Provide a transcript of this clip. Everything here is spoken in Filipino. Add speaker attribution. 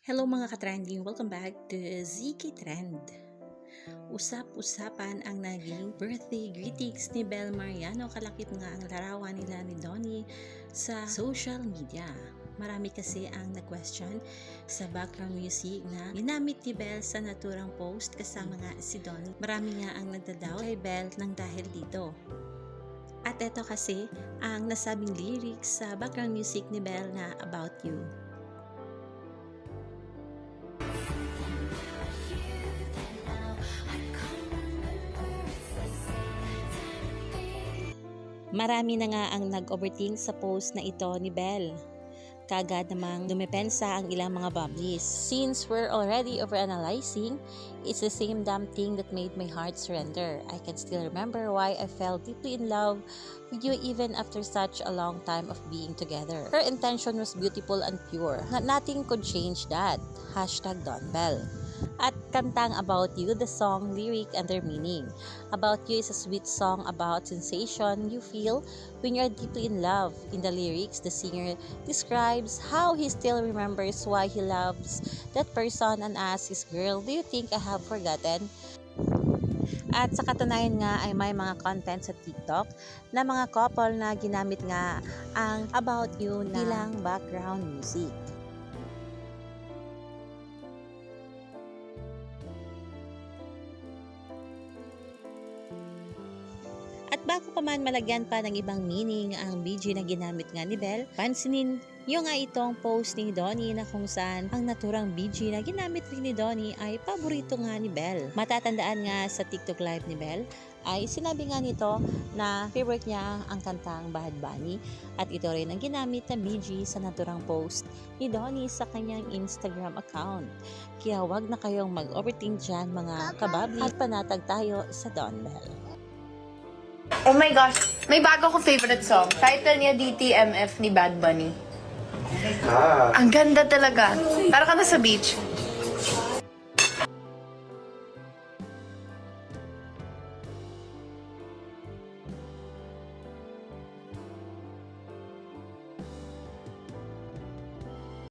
Speaker 1: Hello mga ka-trending! Welcome back to ZK Trend. Usap-usapan ang naging birthday greetings ni Bel Mariano. Kalakip nga ang larawan nila ni Donnie sa social media. Marami kasi ang nag-question sa background music na ginamit ni Bel sa naturang post kasama nga si Donnie. Marami nga ang nagdadaw kay Bel nang dahil dito. At ito kasi ang nasabing lyrics sa background music ni Bel na About You. Marami na nga ang nag-overthink sa post na ito ni Bel. Kaagad namang dumepensa ang ilang mga bubblies. Since we're already overanalyzing, it's the same damn thing that made my heart surrender. I can still remember why I fell deeply in love with you even after such a long time of being together. Her intention was beautiful and pure. Nothing could change that. #DonBel. At kantang About You, the song, lyric, and their meaning. About You is a sweet song about sensation you feel when you're deeply in love. In the lyrics, the singer describes how he still remembers why he loves that person and asks his girl, "Do you think I have forgotten?" At sa katunayan nga ay may mga content sa TikTok na mga couple na ginamit nga ang About You na bilang background music. At bago pa man malagyan pa ng ibang meaning ang BG na ginamit nga ni Bel, pansinin nyo nga itong post ni Donnie na kung saan ang naturang BG na ginamit rin ni Donnie ay paborito nga ni Bel. Matatandaan nga sa TikTok live ni Bel ay sinabi nga nito na favorite niya ang kantang Bad Bunny at ito rin ang ginamit na BG sa naturang post ni Donnie sa kanyang Instagram account. Kaya wag na kayong mag-overthink dyan mga kababli at panatag tayo sa DonBel.
Speaker 2: Oh my gosh, may bago akong favorite song. Title niya DTMF ni Bad Bunny. Ang ganda talaga. Para ka na sa beach.